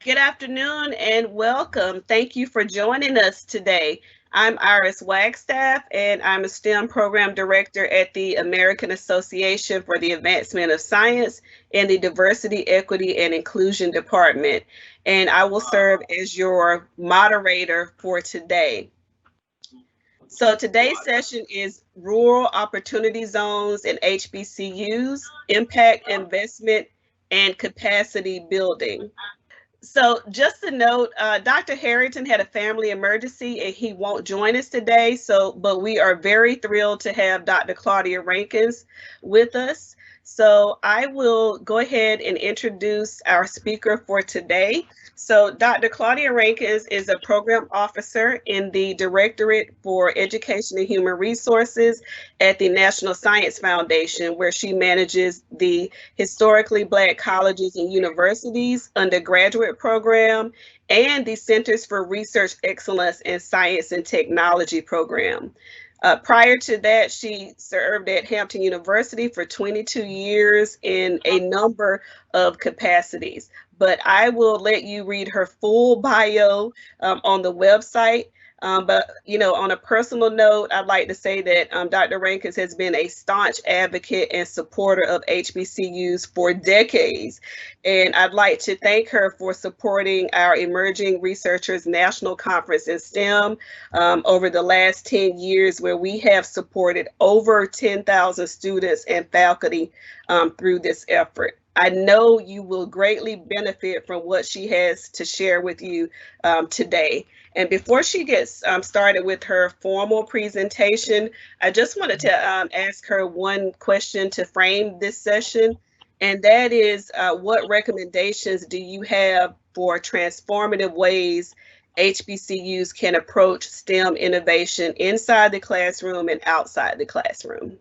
Good afternoon and welcome. Thank you for joining us today. I'm Iris Wagstaff, and I'm a STEM program director at the American Association for the Advancement of Science in the Diversity, Equity, and Inclusion Department. And I will serve as your moderator for today. So today's session is Rural Opportunity Zones and HBCUs, Impact Investment and Capacity Building. So just a note, Dr. Harrington had a family emergency and he won't join us today. But we are very thrilled to have Dr. Claudia Rankins with us. So I will go ahead and introduce our speaker for today. So Dr. Claudia Rankins is a program officer in the Directorate for Education and Human Resources at the National Science Foundation, where she manages the Historically Black Colleges and Universities undergraduate program and the Centers for Research Excellence in Science and Technology program. Prior to that, she served at Hampton University for 22 years in a number of capacities. But I will let you read her full bio on the website. But on a personal note, I'd like to say that Dr. Rankins has been a staunch advocate and supporter of HBCUs for decades. And I'd like to thank her for supporting our Emerging Researchers National Conference in STEM over the last 10 years, where we have supported over 10,000 students and faculty through this effort. I know you will greatly benefit from what she has to share with you today. And before she gets started with her formal presentation, I just wanted to ask her one question to frame this session, and that is what recommendations do you have for transformative ways HBCUs can approach STEM innovation inside the classroom and outside the classroom?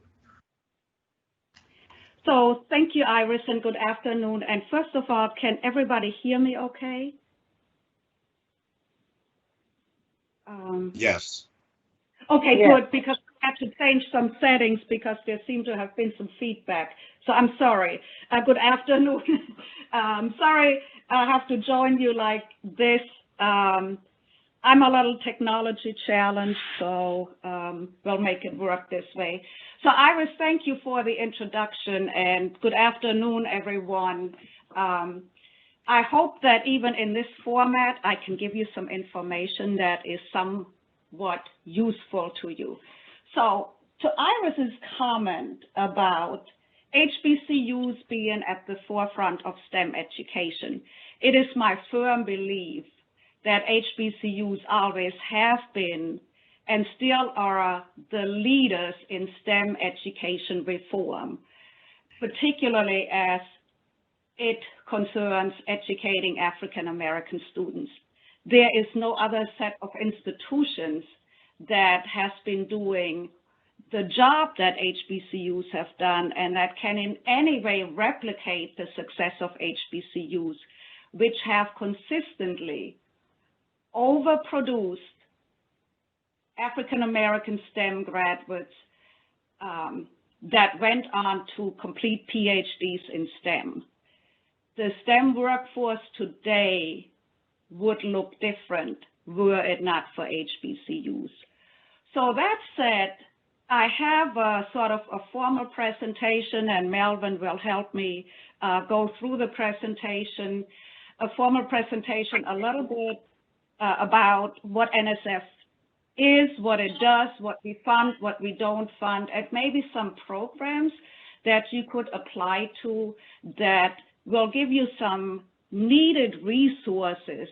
So thank you, Iris, and good afternoon. And first of all, can everybody hear me okay? Yes. Okay, Yeah. good, because I had to change some settings because there seemed to have been some feedback. So I'm sorry. Good afternoon. Sorry I have to join you like this. I'm a little technology challenged, so we'll make it work this way. So Iris, thank you for the introduction, and good afternoon, everyone. I hope that even in this format, I can give you some information that is somewhat useful to you. So to Iris's comment about HBCUs being at the forefront of STEM education, it is my firm belief that HBCUs always have been and still are the leaders in STEM education reform, particularly as it concerns educating African American students. There is no other set of institutions that has been doing the job that HBCUs have done and that can in any way replicate the success of HBCUs, which have consistently overproduced African American STEM graduates that went on to complete PhDs in STEM. The STEM workforce today would look different were it not for HBCUs. So that said, I have a sort of a formal presentation, and Melvin will help me go through the presentation, a formal presentation a little bit about what NSF is, what it does, what we fund, what we don't fund, and maybe some programs that you could apply to that will give you some needed resources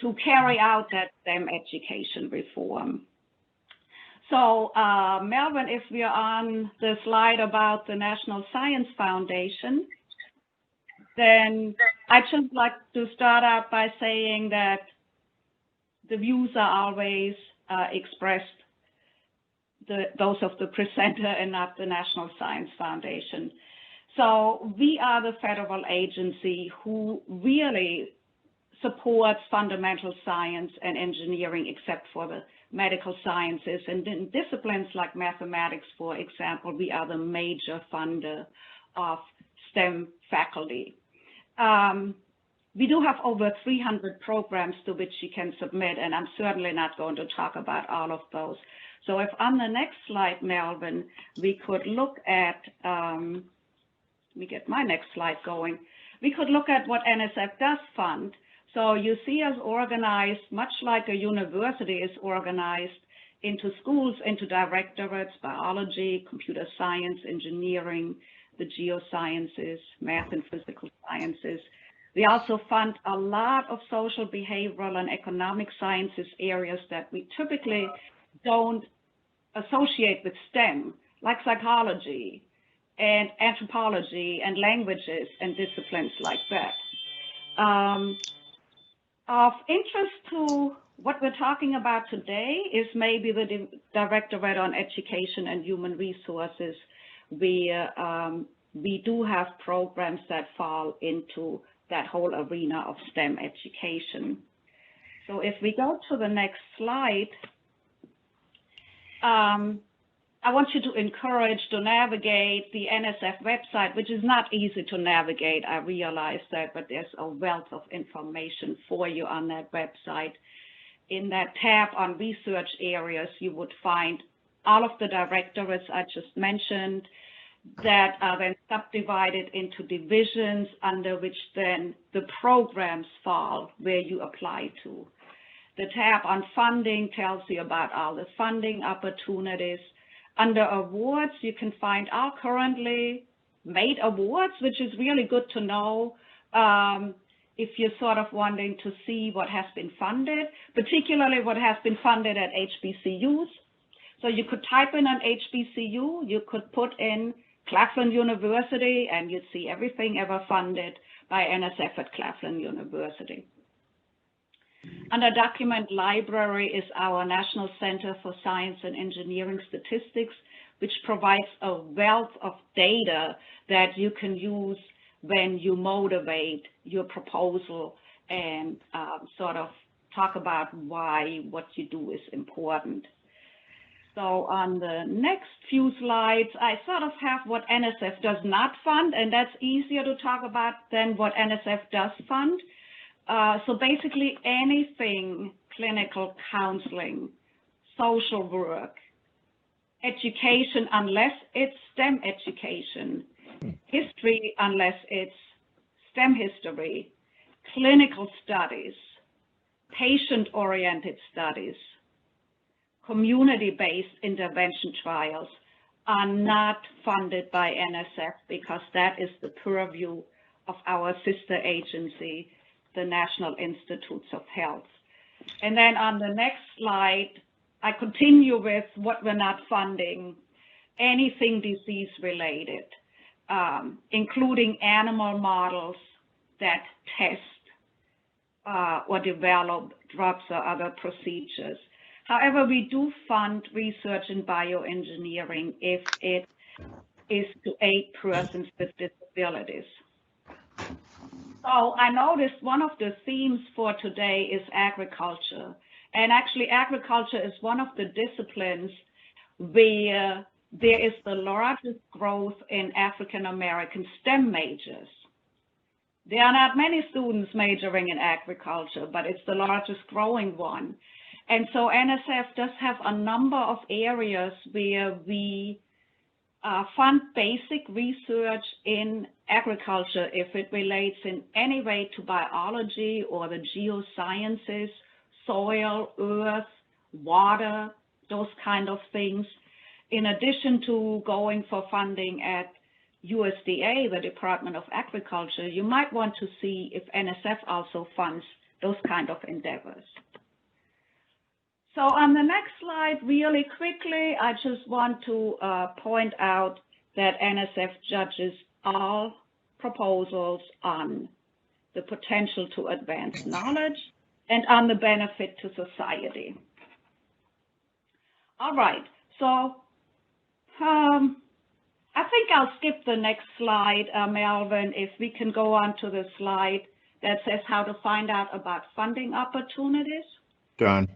to carry out that STEM education reform. So Melvin, if we're on the slide about the National Science Foundation, then I'd just like to start out by saying that the views are always expressed, those of the presenter and not the National Science Foundation. So we are the federal agency who really supports fundamental science and engineering, except for the medical sciences. And in disciplines like mathematics, for example, we are the major funder of STEM faculty. we do have over 300 programs to which you can submit, and I'm certainly not going to talk about all of those. So if on the next slide, Melvin, we could look at, let me get my next slide going. We could look at what NSF does fund. So you see us organized, much like a university is organized, into schools, into directorates, biology, computer science, engineering, the geosciences, math and physical sciences. We also fund a lot of social, behavioral, and economic sciences areas that we typically don't associate with STEM, like psychology and anthropology and languages and disciplines like that. Of interest to what we're talking about today is maybe the Directorate on Education and Human Resources. We do have programs that fall into that whole arena of STEM education. So if we go to the next slide, I want you to encourage to navigate the NSF website, which is not easy to navigate. I realize that, but there's a wealth of information for you on that website. In that tab on research areas, you would find all of the directorates I just mentioned that are then subdivided into divisions under which then the programs fall where you apply to. The tab on funding tells you about all the funding opportunities. Under awards, you can find our currently made awards, which is really good to know if you're sort of wanting to see what has been funded, particularly what has been funded at HBCUs. So you could type in an HBCU, you could put in Claflin University, and you'd see everything ever funded by NSF at Claflin University. Under document library is our National Center for Science and Engineering Statistics, which provides a wealth of data that you can use when you motivate your proposal and sort of talk about why what you do is important. So on the next few slides, I sort of have what NSF does not fund, and that's easier to talk about than what NSF does fund. So basically anything clinical counseling, social work, education unless it's STEM education, history unless it's STEM history, clinical studies, patient-oriented studies, community-based intervention trials are not funded by NSF because that is the purview of our sister agency, the National Institutes of Health. And then on the next slide, I continue with what we're not funding, anything disease related, including animal models that test or develop drugs or other procedures. However, we do fund research in bioengineering if it is to aid persons with disabilities. So I noticed one of the themes for today is agriculture. And actually agriculture is one of the disciplines where there is the largest growth in African-American STEM majors. There are not many students majoring in agriculture, but it's the largest growing one. And so NSF does have a number of areas where we fund basic research in agriculture if it relates in any way to biology or the geosciences, soil, earth, water, those kind of things. In addition to going for funding at USDA, the Department of Agriculture, you might want to see if NSF also funds those kind of endeavors. So on the next slide, really quickly, I just want to point out that NSF judges all proposals on the potential to advance knowledge and on the benefit to society. All right, so I think I'll skip the next slide, Melvin, if we can go on to the slide that says how to find out about funding opportunities. Done.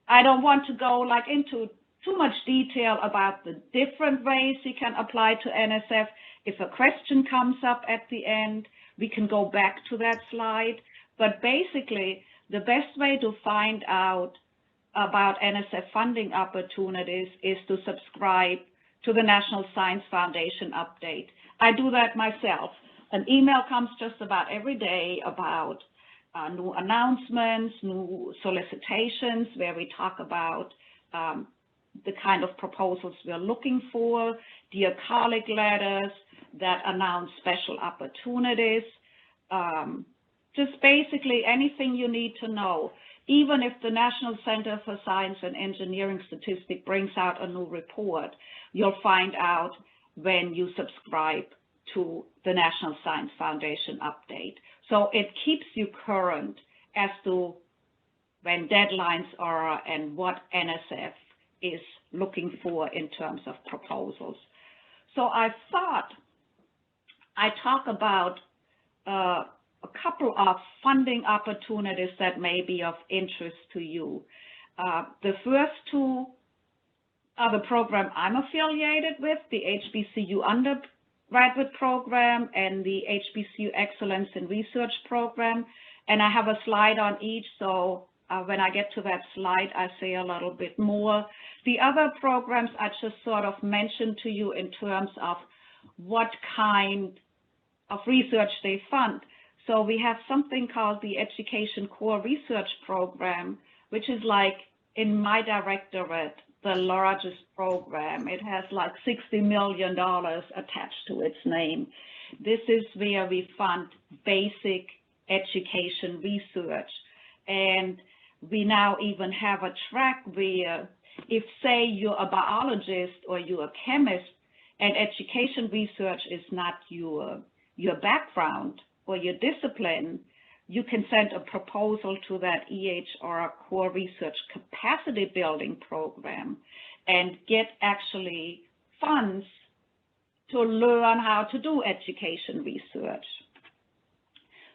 I don't want to go like into too much detail about the different ways you can apply to NSF. If a question comes up at the end, we can go back to that slide. But basically, the best way to find out about NSF funding opportunities is to subscribe to the National Science Foundation update. I do that myself. An email comes just about every day about new announcements, new solicitations, where we talk about the kind of proposals we're looking for, dear colleague letters that announce special opportunities, just basically anything you need to know. Even if the National Center for Science and Engineering Statistics brings out a new report, you'll find out when you subscribe to the National Science Foundation update. So it keeps you current as to when deadlines are and what NSF is looking for in terms of proposals. So I thought I'd talk about a couple of funding opportunities that may be of interest to you. The first two are the program I'm affiliated with, the HBCU undergraduate program and the HBCU Excellence in Research program. And I have a slide on each, so when I get to that slide, I say a little bit more. The other programs I just sort of mentioned to you in terms of what kind of research they fund. So we have something called the Education Core Research Program, which is like in my directorate, the largest program. It has like $60 million attached to its name. This is where we fund basic education research. And we now even have a track where if, say, you're a biologist or you're a chemist and education research is not your background or your discipline, you can send a proposal to that EHR Core Research Capacity Building Program and get actually funds to learn how to do education research.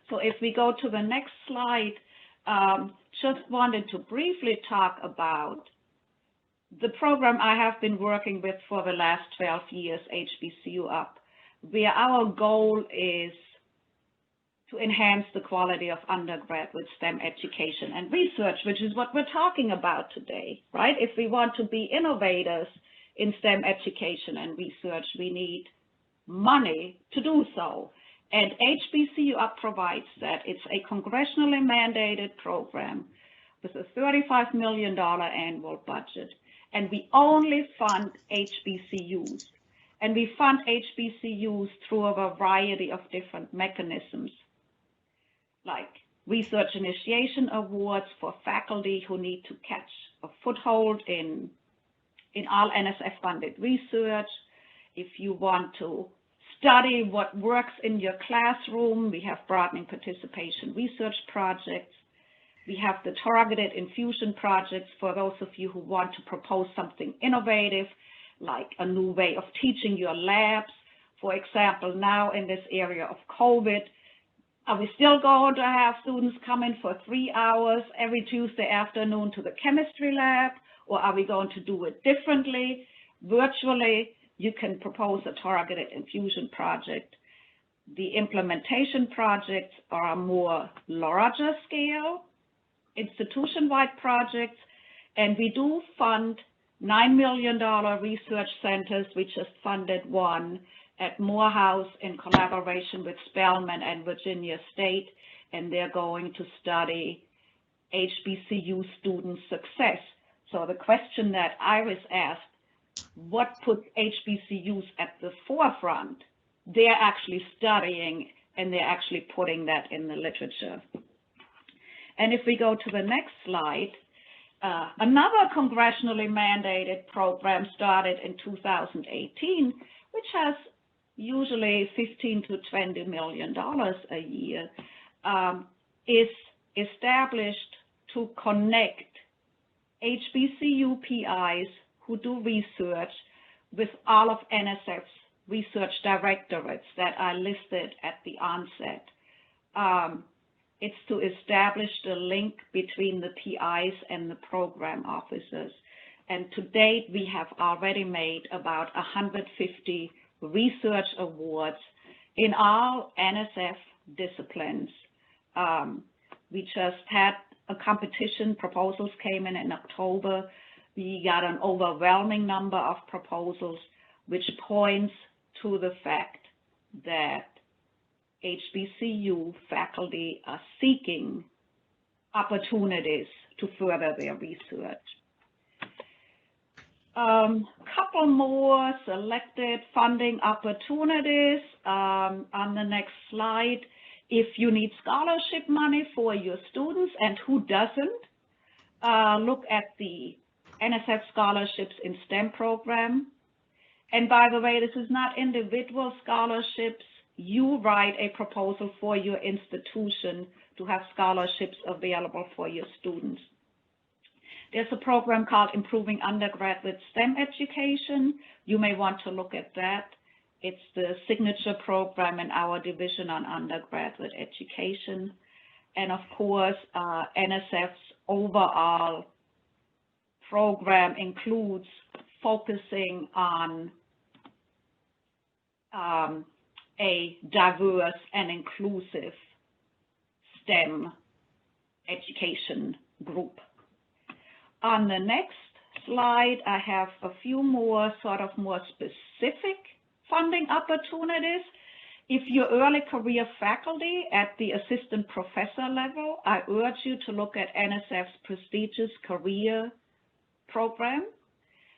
So if we go to the next slide, just wanted to briefly talk about the program I have been working with for the last 12 years, HBCU Up, where our goal is to enhance the quality of undergraduate STEM education and research, which is what we're talking about today, right? If we want to be innovators in STEM education and research, we need money to do so. And HBCU Up provides that. It's a congressionally mandated program with a $35 million annual budget. And we only fund HBCUs. And we fund HBCUs through a variety of different mechanisms, like research initiation awards for faculty who need to catch a foothold in all NSF-funded research. If you want to study what works in your classroom, we have broadening participation research projects. We have the targeted infusion projects for those of you who want to propose something innovative, like a new way of teaching your labs. For example, now in this area of COVID, are we still going to have students come in for 3 hours every Tuesday afternoon to the chemistry lab, or are we going to do it differently? Virtually, you can propose a targeted infusion project. The implementation projects are more larger scale, institution-wide projects, and we do fund $9 million research centers. We just funded one at Morehouse in collaboration with Spelman and Virginia State, and they're going to study HBCU student success. So the question that Iris asked, what puts HBCUs at the forefront? They're actually studying and they're actually putting that in the literature. And if we go to the next slide, another congressionally mandated program started in 2018, which has usually $15 to $20 million a year, is established to connect HBCU PIs who do research with all of NSF's research directorates that I listed at the onset. It's to establish the link between the PIs and the program officers. And to date, we have already made about 150 research awards in all NSF disciplines. We just had a competition, proposals came in October. We got an overwhelming number of proposals, which points to the fact that HBCU faculty are seeking opportunities to further their research. Couple more selected funding opportunities on the next slide. If you need scholarship money for your students, and who doesn't, look at the NSF scholarships in STEM program. And by the way, this is not individual scholarships. You write a proposal for your institution to have scholarships available for your students. There's a program called Improving Undergraduate STEM Education. You may want to look at that. It's the signature program in our division on undergraduate education. And of course, NSF's overall program includes focusing on a diverse and inclusive STEM education group. On the next slide, I have a few more more specific funding opportunities. If you're early career faculty at the assistant professor level, I urge you to look at NSF's prestigious career program.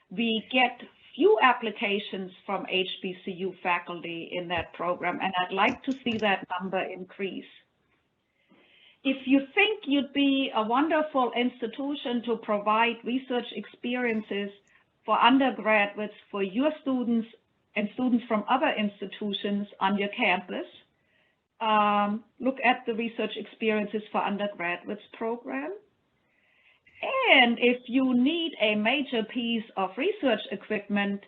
We get few applications from HBCU faculty in that program, and I'd like to see that number increase. If you think you'd be a wonderful institution to provide research experiences for undergraduates for your students and students from other institutions on your campus, look at the Research Experiences for Undergraduates program. And if you need a major piece of research equipment,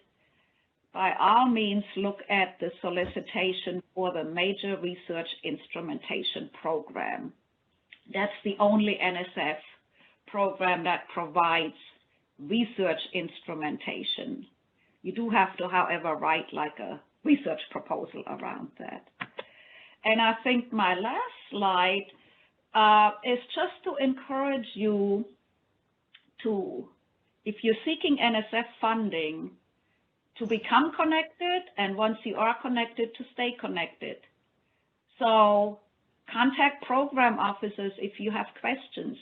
by all means, look at the solicitation for the Major Research Instrumentation Program. That's the only NSF program that provides research instrumentation. You do have to, however, write like a research proposal around that. And I think my last slide is just to encourage you to, if you're seeking NSF funding, to become connected, and once you are connected, to stay connected. So contact program officers if you have questions.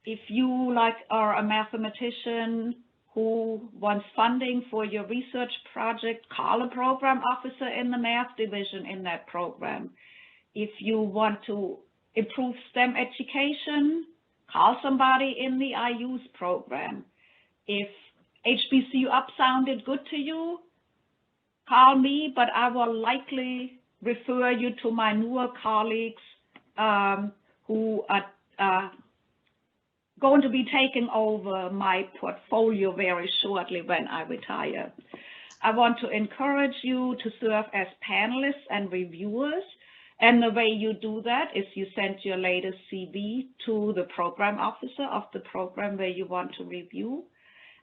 If you are a mathematician who wants funding for your research project, call a program officer in the math division in that program. If you want to improve STEM education, call somebody in the IAEOZ program. If HBCU Up sounded good to you, call me, but I will likely refer you to my newer colleagues who are going to be taking over my portfolio very shortly when I retire. I want to encourage you to serve as panelists and reviewers. And the way you do that is you send your latest CV to the program officer of the program where you want to review.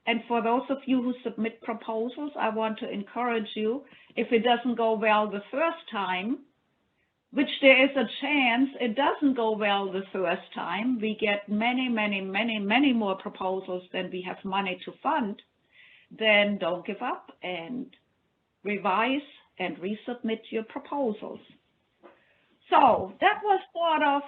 And for those of you who submit proposals, I want to encourage you, if it doesn't go well the first time, which there is a chance it doesn't go well the first time, we get many more proposals than we have money to fund, then don't give up and revise and resubmit your proposals. So that was sort of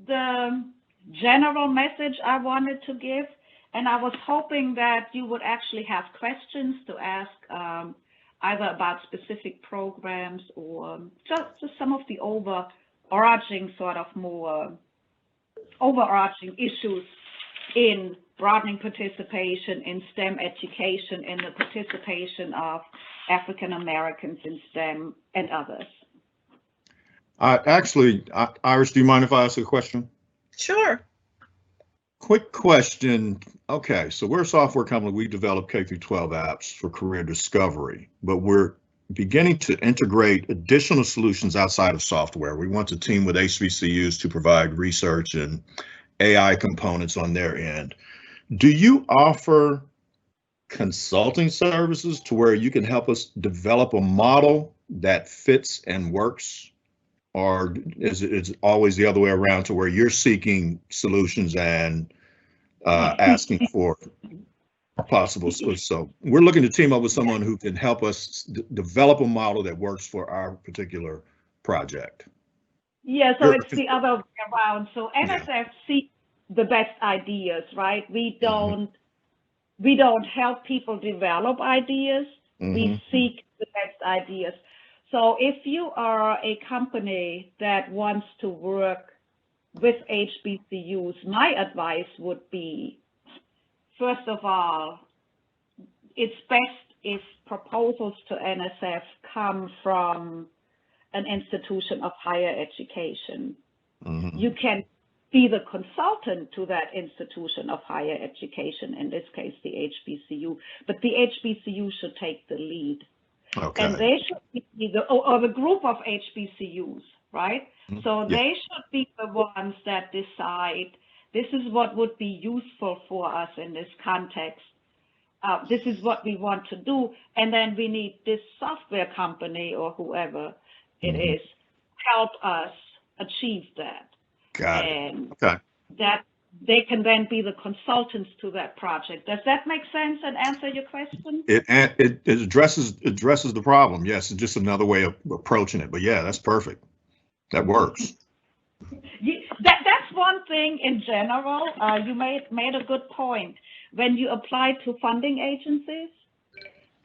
the general message I wanted to give. And I was hoping that you would actually have questions to ask either about specific programs or just some of the overarching more overarching issues in broadening participation in STEM education, in the participation of African Americans in STEM and others. Actually, Iris, do you mind if I ask a question? Sure. Quick question. Okay, so we're a software company. We develop K-12 apps for career discovery, but we're beginning to integrate additional solutions outside of software. We want to team with HBCUs to provide research and AI components on their end. Do you offer consulting services to where you can help us develop a model that fits and works? Or is it always the other way around to where you're seeking solutions and asking for possible? So we're looking to team up with someone who can help us develop a model that works for our particular project. Yeah, so it's the other way around. So NSF seeks the best ideas, right? We don't help people develop ideas. We seek the best ideas. So if you are a company that wants to work with HBCUs, my advice would be, first of all, it's best if proposals to NSF come from an institution of higher education. You can be the consultant to that institution of higher education, in this case, the HBCU, but the HBCU should take the lead. Okay. And they should be the group of HBCUs, right? So they should be the ones that decide, this is what would be useful for us in this context. This is what we want to do. And then we need this software company or whoever it is help us achieve that. Got and it. Okay. That they can then be the consultants to that project. Does that make sense and answer your question? It addresses the problem. Yes, it's just another way of approaching it. But yeah, that's perfect. That works. That's one thing in general. You made a good point. When you apply to funding agencies,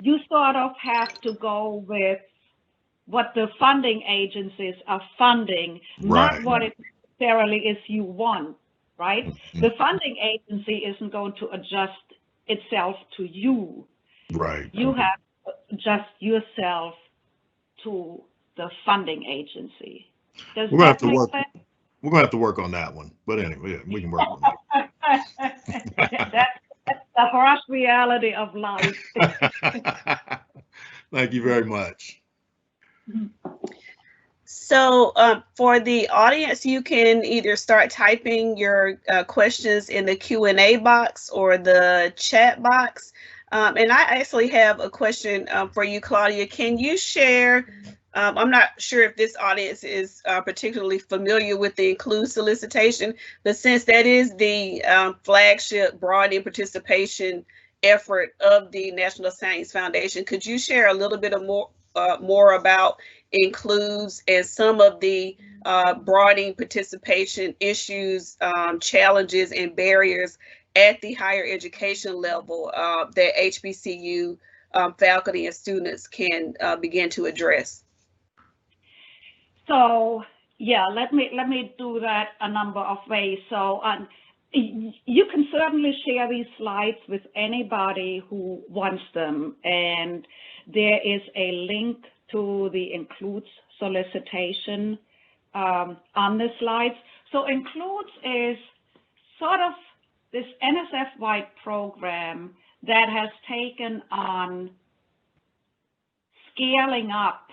you sort of have to go with what the funding agencies are funding, not what it necessarily is you want, right? The funding agency isn't going to adjust itself to you. Right. You have to adjust yourself to the funding agency. Does that make sense? We're gonna have to work on that one. But anyway, yeah, we can work on that. That's the harsh reality of life. Thank you very much. So for the audience, you can either start typing your questions in the Q&A box or the chat box. And I actually have a question for you, Claudia. Can you share, I'm not sure if this audience is particularly familiar with the Include solicitation, but since that is the flagship broadening participation effort of the National Science Foundation, could you share a little bit of more about Includes and some of the broadening participation issues, challenges, and barriers at the higher education level that HBCU faculty and students can begin to address? So yeah, let me do that a number of ways. So you can certainly share these slides with anybody who wants them, and there is a link to the Includes solicitation on the slides. So Includes is sort of this NSF-wide program that has taken on scaling up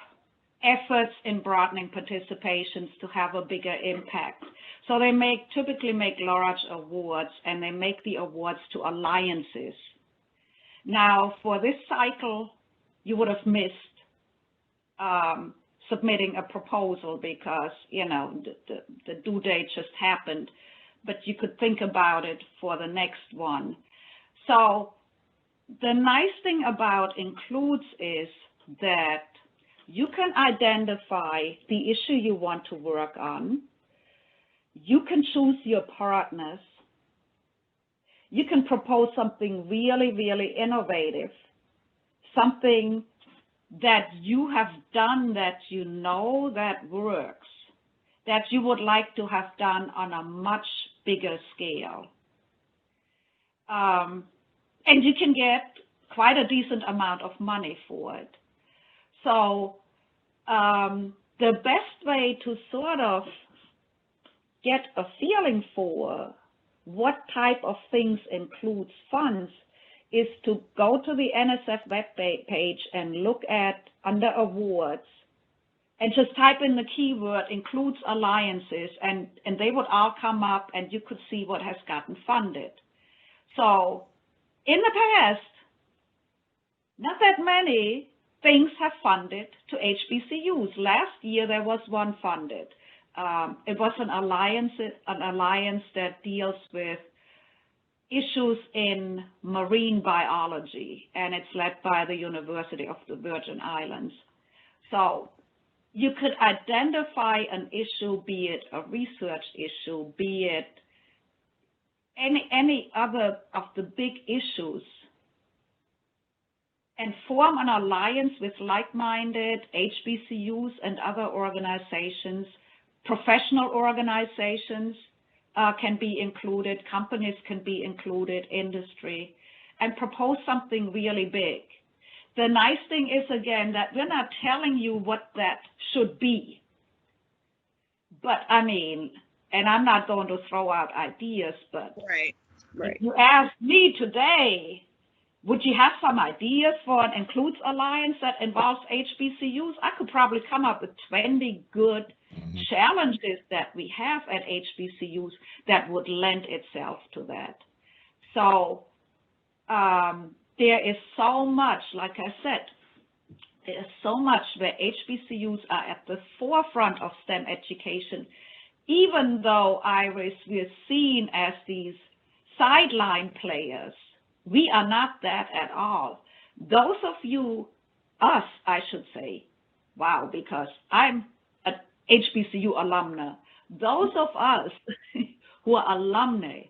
efforts in broadening participations to have a bigger impact. So they typically make large awards, and they make the awards to alliances. Now, for this cycle, you would have missed submitting a proposal because, you know, the due date just happened, but you could think about it for the next one. So the nice thing about Includes is that you can identify the issue you want to work on. You can choose your partners. You can propose something really, really innovative, something that you have done that you know that works, that you would like to have done on a much bigger scale. And you can get quite a decent amount of money for it. So the best way to sort of get a feeling for what type of things Includes funds is to go to the NSF web page and look at under awards and just type in the keyword Includes alliances, and they would all come up and you could see what has gotten funded. So in the past, not that many things have funded to HBCUs. Last year, there was one funded. It was an alliance that deals with issues in marine biology, and it's led by the University of the Virgin Islands. So you could identify an issue, be it a research issue, be it any other of the big issues, and form an alliance with like-minded HBCUs and other organizations. Professional organizations can be included, companies can be included, industry, and propose something really big. The nice thing is, again, that we're not telling you what that should be. But I mean, and I'm not going to throw out ideas, but Right. if you ask me today, would you have some ideas for an includes alliance that involves HBCUs? I could probably come up with 20 good challenges that we have at HBCUs that would lend itself to that. So there is so much, like I said, there is so much where HBCUs are at the forefront of STEM education, even though, Iris, we're seen as these sideline players. We are not that at all. Those of you, us, I should say, wow, because I'm an HBCU alumna. Those of us who are alumni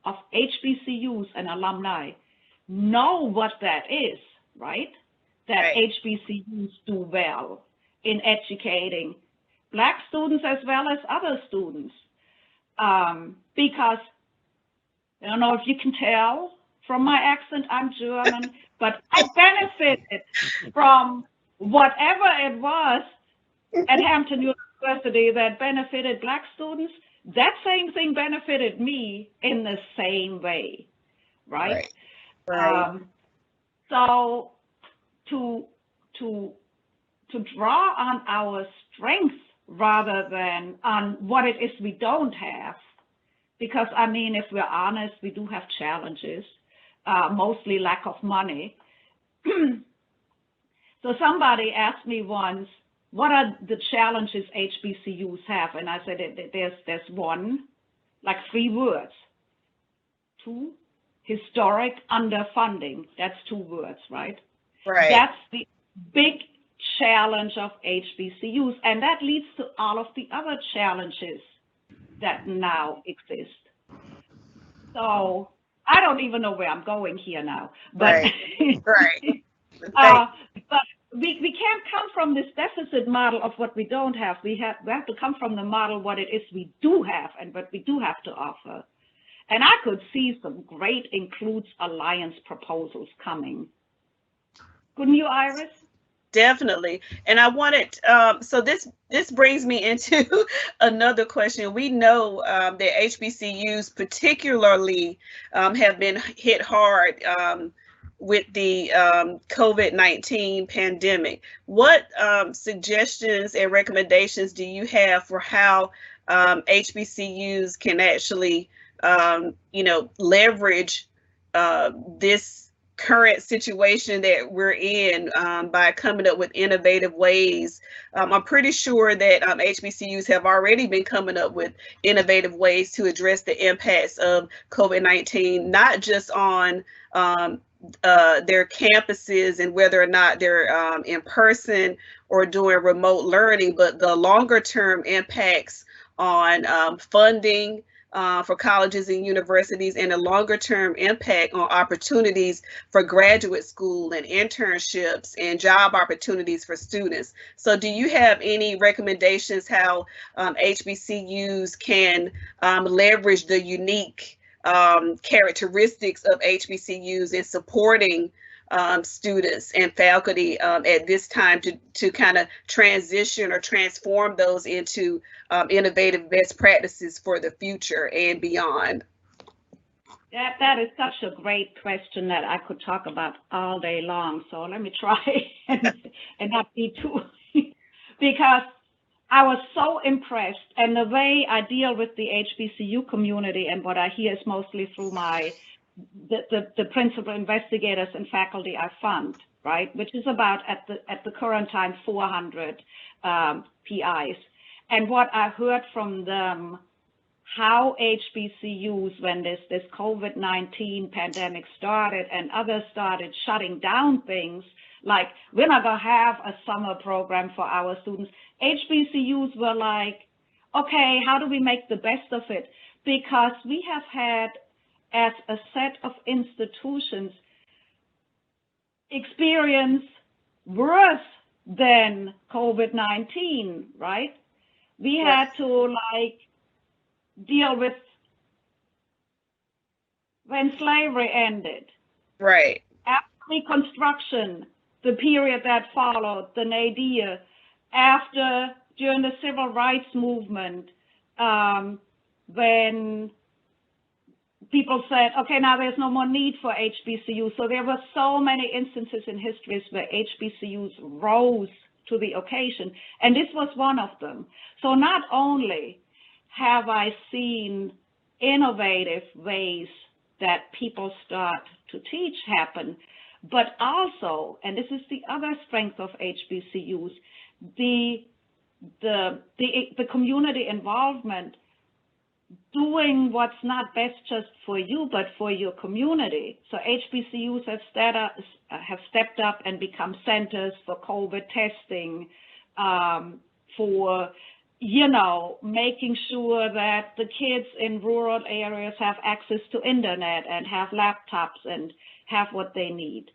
of HBCUs and alumni know what that is, right? That Right. HBCUs do well in educating Black students as well as other students. Because I don't know if you can tell from my accent, I'm German, but I benefited from whatever it was at Hampton University that benefited Black students. That same thing benefited me in the same way, right? Right. So to draw on our strengths rather than on what it is we don't have, because I mean, if we're honest, we do have challenges, mostly lack of money. So somebody asked me once, what are the challenges HBCUs have? And I said, there's one, like 3 words. 2, historic underfunding. That's 2 words, right? Right. That's the big challenge of HBCUs, and that leads to all of the other challenges that now exist. So I don't even know where I'm going here now, but Right. but we can't come from this deficit model of what we don't have. We have to come from the model what it is we do have and what we do have to offer. And I could see some great includes alliance proposals coming. Couldn't you, Iris? Definitely. And I wanted, so this brings me into another question. We know that HBCUs particularly have been hit hard with the COVID-19 pandemic. What suggestions and recommendations do you have for how HBCUs can actually, leverage this current situation that we're in by coming up with innovative ways? I'm pretty sure that HBCUs have already been coming up with innovative ways to address the impacts of COVID-19, not just on their campuses and whether or not they're in person or doing remote learning, but the longer term impacts on funding for colleges and universities, and a longer term impact on opportunities for graduate school and internships and job opportunities for students. So do you have any recommendations how HBCUs can leverage the unique characteristics of HBCUs in supporting students and faculty at this time to kind of transition or transform those into innovative best practices for the future and beyond? That is such a great question that I could talk about all day long. So let me try and not be too, because I was so impressed, and the way I deal with the HBCU community and what I hear is mostly through my the principal investigators and faculty I fund, right, which is about at the current time 400 PIs. And what I heard from them, how HBCUs, when this COVID-19 pandemic started and others started shutting down things, like we're not gonna have a summer program for our students, HBCUs were like, okay, how do we make the best of it? Because we have had, as a set of institutions, experience worse than COVID-19, right? We had to like deal with when slavery ended. Right. After Reconstruction, the period that followed, the nadir, during the civil rights movement, when people said, okay, now there's no more need for HBCUs. So there were so many instances in history where HBCUs rose to the occasion, and this was one of them. So not only have I seen innovative ways that people start to teach happen, but also, and this is the other strength of HBCUs, the community involvement, doing what's not best just for you, but for your community. So HBCUs have stepped up and become centers for COVID testing, for, making sure that the kids in rural areas have access to internet and have laptops and have what they need.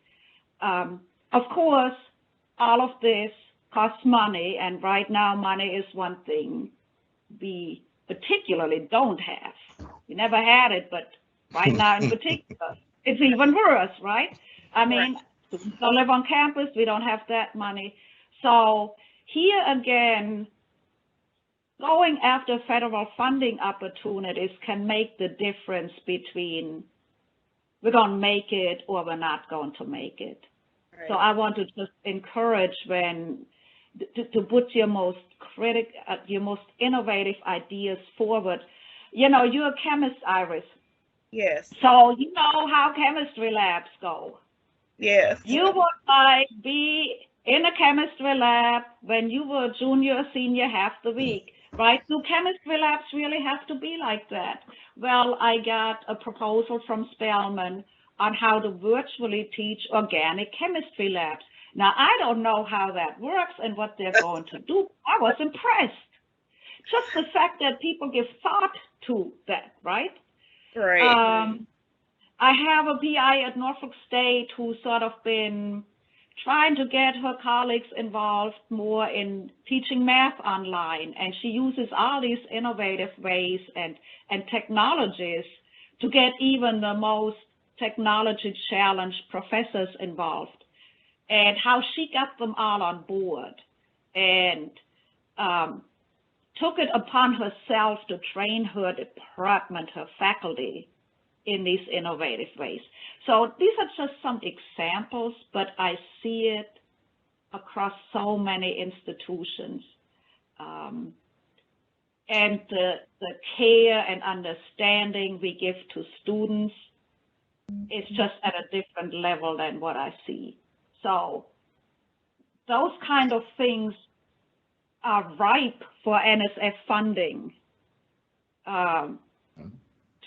Of course, all of this costs money, and right now money is one thing we particularly don't have. We never had it, but right now in particular, it's even worse, right? I mean, we don't live on campus, we don't have that money. So here again, going after federal funding opportunities can make the difference between we're going to make it or we're not going to make it. Right. So I want to just encourage to put your most innovative ideas forward. You're a chemist, Iris. Yes. So you know how chemistry labs go. Yes. You would be in a chemistry lab when you were junior or senior half the week, right? Do chemistry labs really have to be like that? Well, I got a proposal from Spelman on how to virtually teach organic chemistry labs. Now, I don't know how that works and what they're going to do. I was impressed. Just the fact that people give thought to that, right? Right. I have a PI at Norfolk State who's sort of been trying to get her colleagues involved more in teaching math online, and she uses all these innovative ways and technologies to get even the most technology-challenged professors involved. And how she got them all on board and took it upon herself to train her department, her faculty, in these innovative ways. So these are just some examples, but I see it across so many institutions. And the care and understanding we give to students is just at a different level than what I see. So those kind of things are ripe for NSF funding,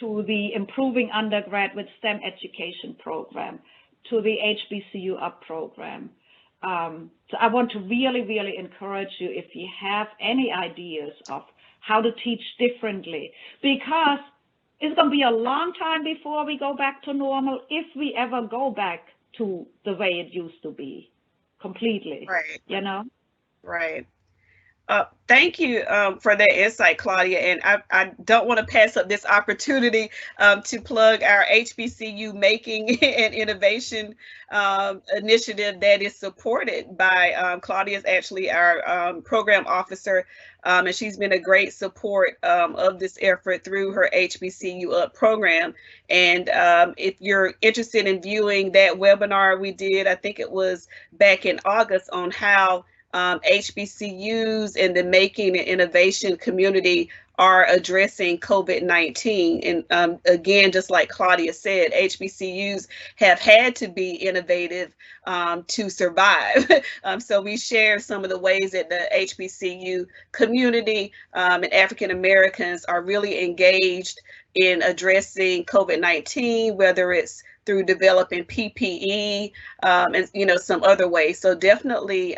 to the Improving Undergraduate STEM Education program, to the HBCU UP program. So I want to really, really encourage you if you have any ideas of how to teach differently, because it's going to be a long time before we go back to normal, if we ever go back to the way it used to be completely, right. Right. Thank you for that insight, Claudia. And I don't want to pass up this opportunity to plug our HBCU Making and Innovation initiative that is supported by Claudia's actually our program officer, and she's been a great support of this effort through her HBCU Up program. And if you're interested in viewing that webinar we did, I think it was back in August, on how HBCUs and the making and innovation community are addressing COVID-19. And again, just like Claudia said, HBCUs have had to be innovative to survive. So we share some of the ways that the HBCU community and African Americans are really engaged in addressing COVID-19, whether it's through developing PPE and some other ways. So definitely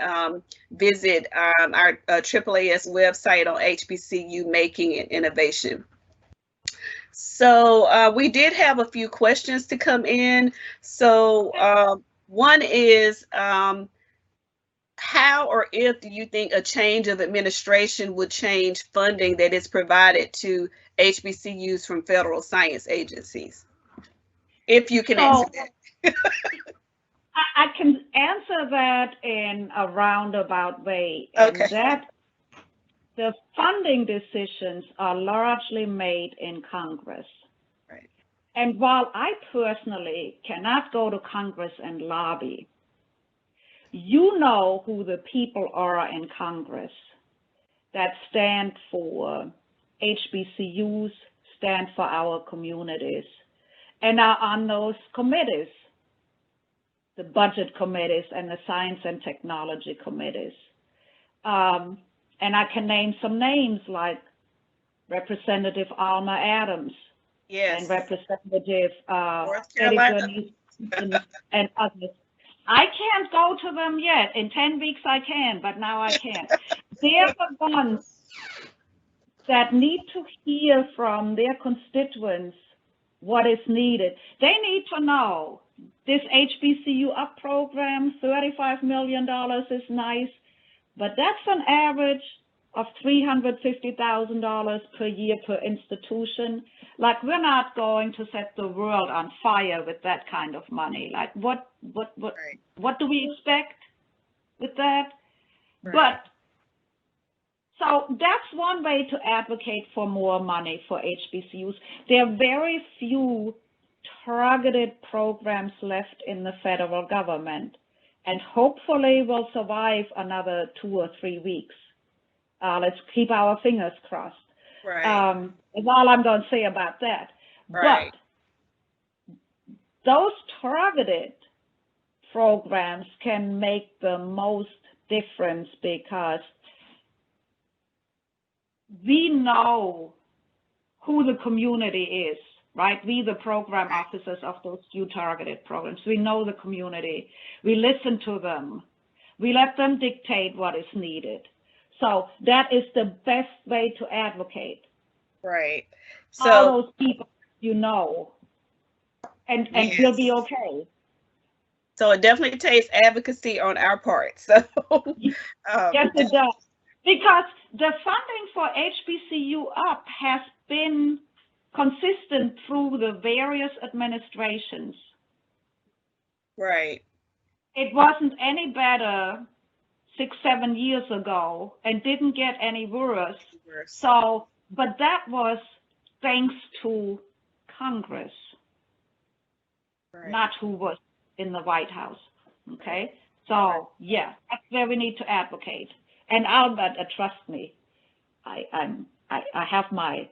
visit our AAAS website on HBCU Making and Innovation. So we did have a few questions to come in. So one is, how or if do you think a change of administration would change funding that is provided to HBCUs from federal science agencies? If you can answer that. I can answer that in a roundabout way. And Okay. that the funding decisions are largely made in Congress. Right. And while I personally cannot go to Congress and lobby, you know who the people are in Congress that stand for HBCUs, stand for our communities, and are on those committees, the budget committees and the science and technology committees. And I can name some names like Representative Alma Adams, Yes. and Representative North Eddie Carolina. Bernice and others. I can't go to them yet. In 10 weeks I can, but now I can't. They're the ones that need to hear from their constituents what is needed. They need to know this HBCU Up program, $35 million is nice, but that's an average of $350,000 per year per institution. Like, we're not going to set the world on fire with that kind of money. Like, what do we expect with that? Right. But so that's one way to advocate for more money for HBCUs. There are very few targeted programs left in the federal government, and hopefully we'll survive another 2 or 3 weeks. Let's keep our fingers crossed. Right. That's all I'm going to say about that. Right. But those targeted programs can make the most difference because we know who the community is, right? We, the program officers of those few targeted programs, we know the community. We listen to them. We let them dictate what is needed. So that is the best way to advocate. Right. All So those people and yes. we'll be okay. So it definitely takes advocacy on our part. So Yes, it does. Because the funding for HBCU Up has been consistent through the various administrations. Right. It wasn't any better 6-7 years ago and didn't get any worse. So, but that was thanks to Congress, Right. not who was in the White House. Okay. So yeah, that's where we need to advocate. And Albert, trust me, I have my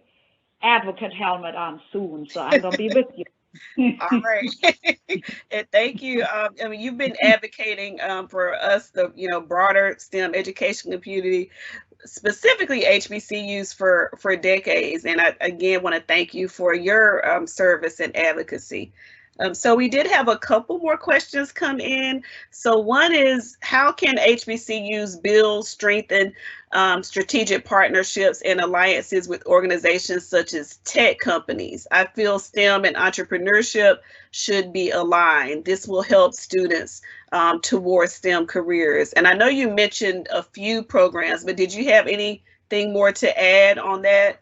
advocate helmet on soon, so I'm gonna be with you. All right. And thank you. I mean, you've been advocating for us, the broader STEM education community, specifically HBCUs for decades. And I again want to thank you for your service and advocacy. So we did have a couple more questions come in. So one is, how can HBCUs build, strengthen strategic partnerships and alliances with organizations such as tech companies? I feel STEM and entrepreneurship should be aligned. This will help students towards STEM careers. And I know you mentioned a few programs, but did you have anything more to add on that?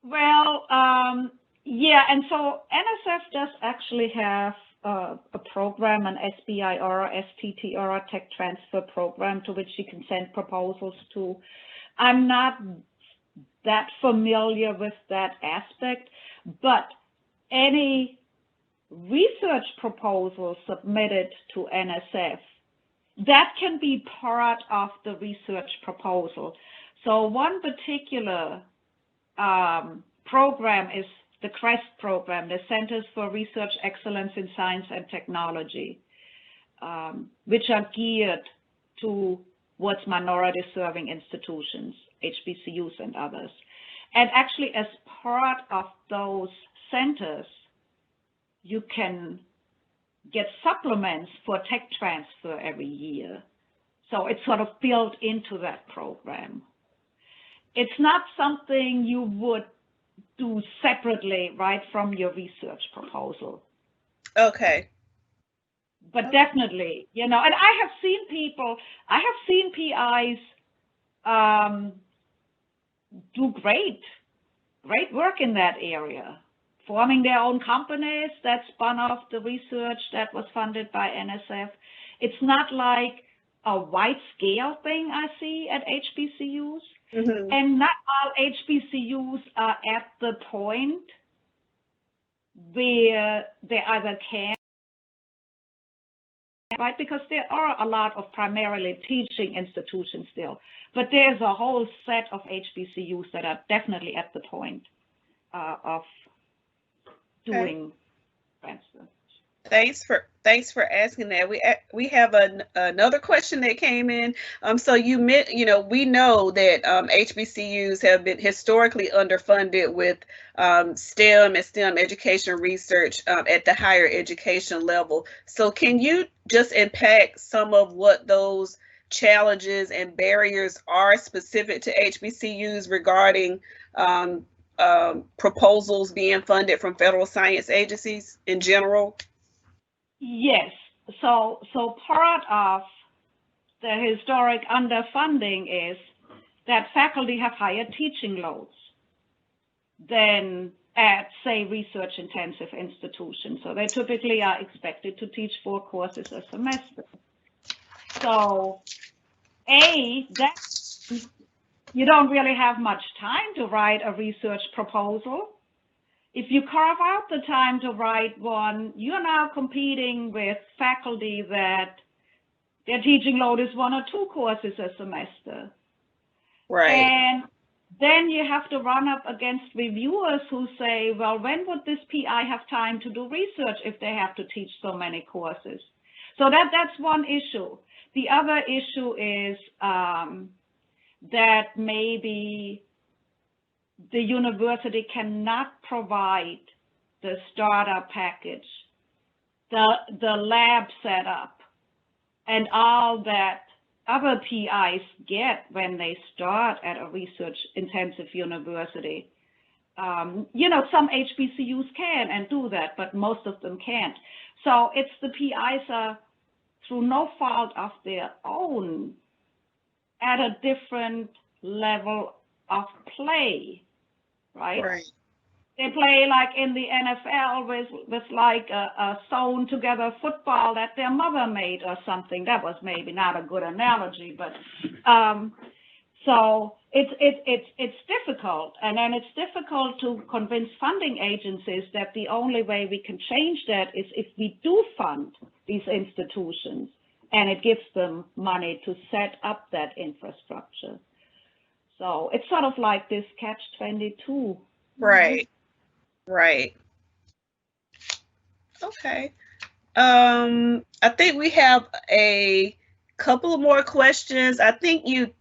Well, yeah, and so NSF does actually have a program, an SBIR, STTR, Tech Transfer Program, to which you can send proposals to. I'm not that familiar with that aspect, but any research proposal submitted to NSF that can be part of the research proposal. So one particular program is the CREST program, the Centers for Research Excellence in Science and Technology, which are geared towards minority serving institutions, HBCUs and others. And actually, as part of those centers, you can get supplements for tech transfer every year. So it's sort of built into that program. It's not something you would do separately, right, from your research proposal. Okay. But definitely, you know, and I have seen PIs do great work in that area, forming their own companies that spun off the research that was funded by NSF. It's not like a wide scale thing I see at HBCUs. Mm-hmm. And not all HBCUs are at the point where they either can, right? Because there are a lot of primarily teaching institutions still, but there's a whole set of HBCUs that are definitely at the point of doing transfer. Thanks for asking that. We have another question that came in. So we know that HBCUs have been historically underfunded with STEM and STEM education research at the higher education level. So can you just unpack some of what those challenges and barriers are specific to HBCUs regarding proposals being funded from federal science agencies in general? Yes, so part of the historic underfunding is that faculty have higher teaching loads than at, say, research-intensive institutions. So they typically are expected to teach 4 courses a semester. So, that you don't really have much time to write a research proposal. If you carve out the time to write one, you're now competing with faculty that their teaching load is 1 or 2 courses a semester. Right. And then you have to run up against reviewers who say, well, when would this PI have time to do research if they have to teach so many courses? So that's one issue. The other issue is that maybe the university cannot provide the starter package, the lab setup, and all that other PIs get when they start at a research-intensive university. Some HBCUs can and do that, but most of them can't. So it's the PIs are, through no fault of their own, at a different level of play. Right. They play like in the NFL with like a sewn together football that their mother made or something. That was maybe not a good analogy, but so it's difficult, and then it's difficult to convince funding agencies that the only way we can change that is if we do fund these institutions and it gives them money to set up that infrastructure. So it's sort of like this catch-22. Right. Okay. I think we have a couple of more questions. I think you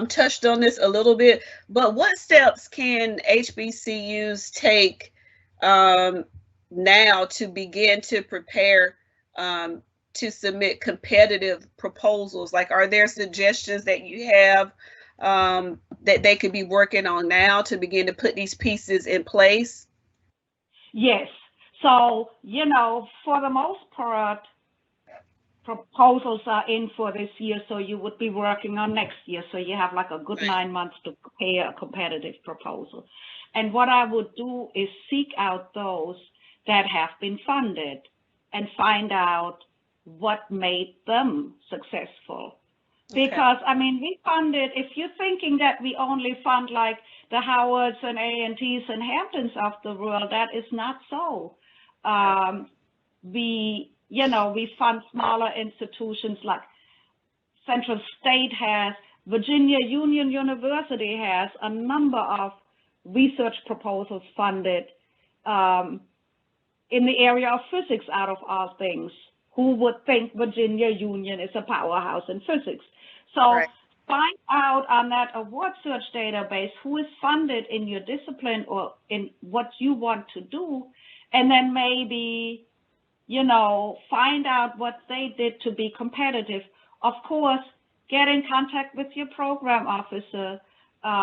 touched on this a little bit, but what steps can HBCUs take now to begin to prepare to submit competitive proposals? Like, are there suggestions that you have that they could be working on now to begin to put these pieces in place? Yes. So, for the most part, proposals are in for this year, so you would be working on next year. So you have like a good 9 months to prepare a competitive proposal. And what I would do is seek out those that have been funded and find out what made them successful. Because, we funded, if you're thinking that we only fund like the Howards and A&Ts and Hamptons of the world, that is not so. We fund smaller institutions like Central State has, Virginia Union University has a number of research proposals funded in the area of physics, out of all things. Who would think Virginia Union is a powerhouse in physics? So Right. find out on that award search database who is funded in your discipline or in what you want to do, and then maybe, you know, find out what they did to be competitive. Of course, get in contact with your program officer,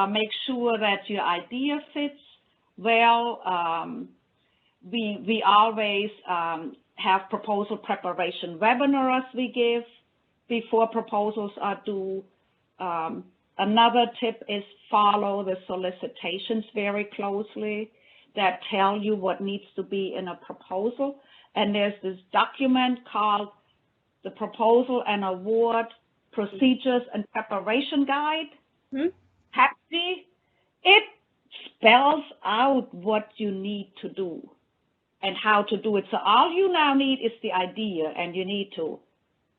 make sure that your idea fits well. We always have proposal preparation webinars we give before proposals are due. Another tip is follow the solicitations very closely that tell you what needs to be in a proposal. And there's this document called the Proposal and Award Procedures and Preparation Guide, HBCUs. It spells out what you need to do and how to do it. So all you now need is the idea, and you need to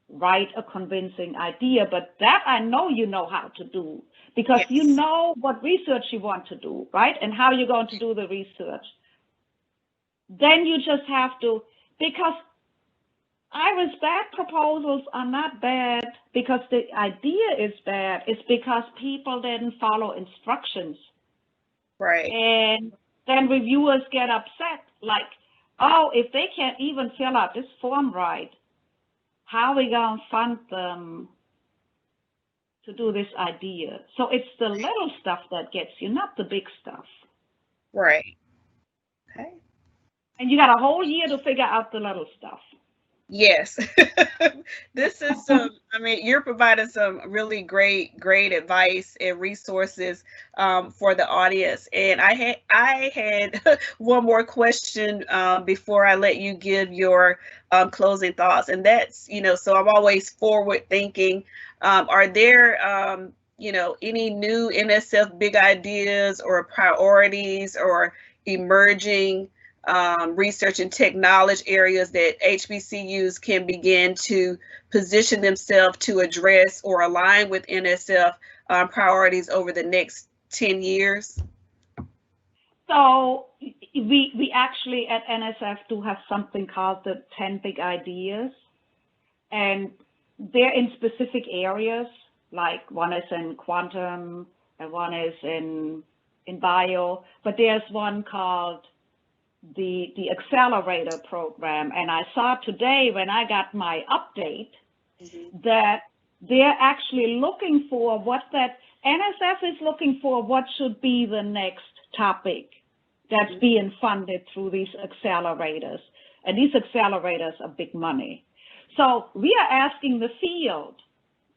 write a convincing idea, but that I know you know how to do, because Yes. you know what research you want to do, right? And how you're going to do the research. Then you just have to, because Iris, bad proposals are not bad because the idea is bad. It's because people didn't follow instructions. Right. And then reviewers get upset, like, oh, if they can't even fill out this form right, how are we going to fund them to do this idea? So it's the little stuff that gets you, not the big stuff. Right. Okay. And you got a whole year to figure out the little stuff. Yes. This is some, I mean, you're providing some really great advice and resources for the audience. And I had one more question before I let you give your closing thoughts. And that's, you know, so I'm always forward thinking. Are there, you know, any new NSF big ideas or priorities or emerging research and technology areas that HBCUs can begin to position themselves to address or align with NSF priorities over the next 10 years? So we actually at NSF do have something called the 10 big ideas, and they're in specific areas, like one is in quantum and one is in bio, but there's one called the accelerator program. And I saw today when I got my update that they're actually looking for NSF is looking for what should be the next topic that's being funded through these accelerators. And these accelerators are big money. So we are asking the field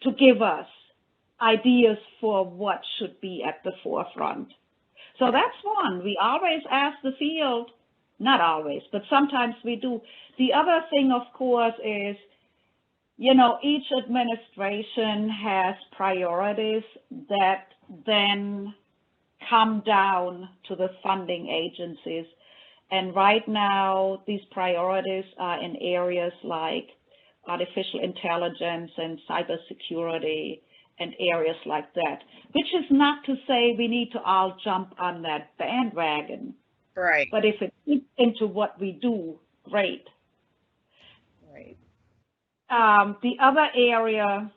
to give us ideas for what should be at the forefront. So that's one. We always ask the field, not always, but sometimes we do. The other thing, of course, is, you know, each administration has priorities that then come down to the funding agencies. And right now, these priorities are in areas like artificial intelligence and cybersecurity and areas like that, which is not to say we need to all jump on that bandwagon. Right. But if it fits into what we do, great. Right. The other area,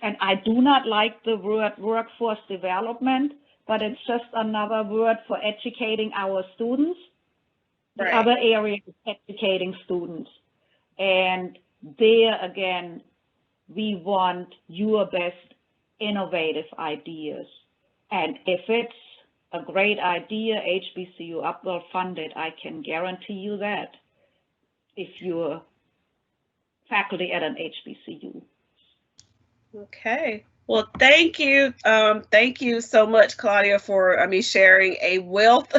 and I do not like the word workforce development, but it's just another word for educating our students. The Right. other area is educating students. And there again, we want your best innovative ideas. And if it's a great idea, HBCU upwell funded, I can guarantee you that if you're faculty at an HBCU. Okay. Well, thank you. Thank you so much, Claudia, for sharing a wealth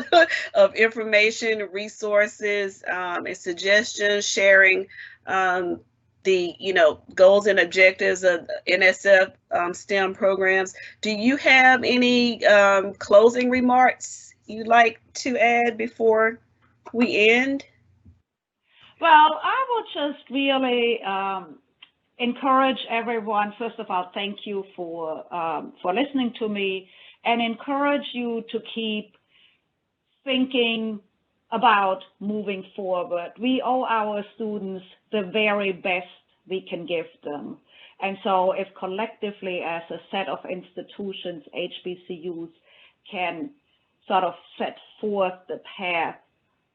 of information, resources, and suggestions, sharing the goals and objectives of NSF STEM programs. Do you have any closing remarks you'd like to add before we end? Well, I will just really encourage everyone, first of all, thank you for listening to me, and encourage you to keep thinking about moving forward. We owe our students the very best we can give them. And so if collectively as a set of institutions, HBCUs can sort of set forth the path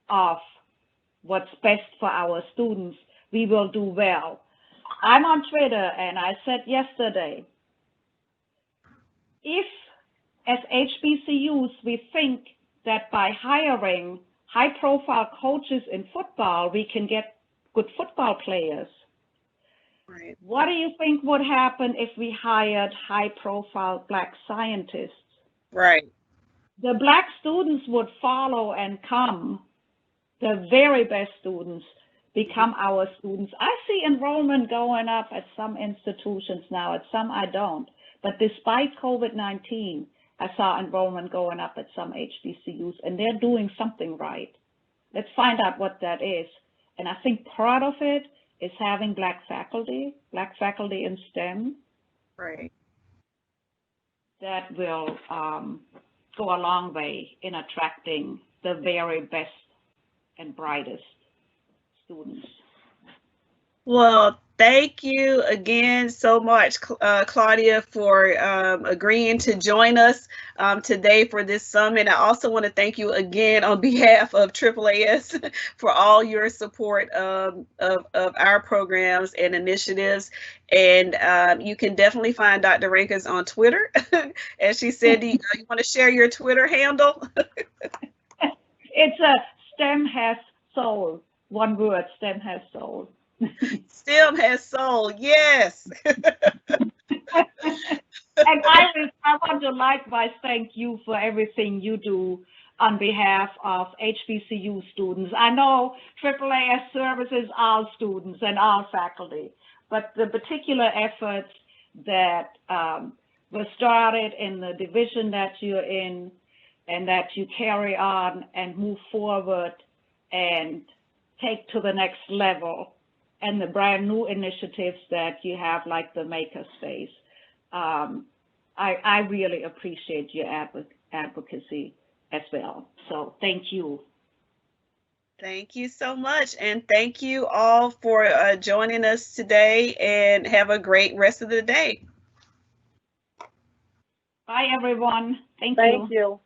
of what's best for our students, we will do well. I'm on Twitter and I said yesterday, if as HBCUs we think that by hiring high-profile coaches in football, we can get good football players. Right. What do you think would happen if we hired high-profile Black scientists? Right. The Black students would follow and come. The very best students become our students. I see enrollment going up at some institutions now, at some I don't. But despite COVID-19, I saw enrollment going up at some HBCUs, and they're doing something right. Let's find out what that is. And I think part of it is having Black faculty in STEM. Right. That will go a long way in attracting the very best and brightest students. Well, thank you again so much, Claudia, for agreeing to join us today for this summit. I also want to thank you again on behalf of AAAS for all your support of our programs and initiatives. And you can definitely find Dr. Rankus on Twitter. As she said, you want to share your Twitter handle? It's a STEM has soul. One word, STEM has soul. STEM has soul, yes. And I want to likewise thank you for everything you do on behalf of HBCU students. I know AAAS services all students and all faculty, but the particular efforts that were started in the division that you're in and that you carry on and move forward and take to the next level, and the brand new initiatives that you have, like the Makerspace. I really appreciate your advocacy as well. So thank you. Thank you so much. And thank you all for joining us today, and have a great rest of the day. Bye, everyone. Thank you.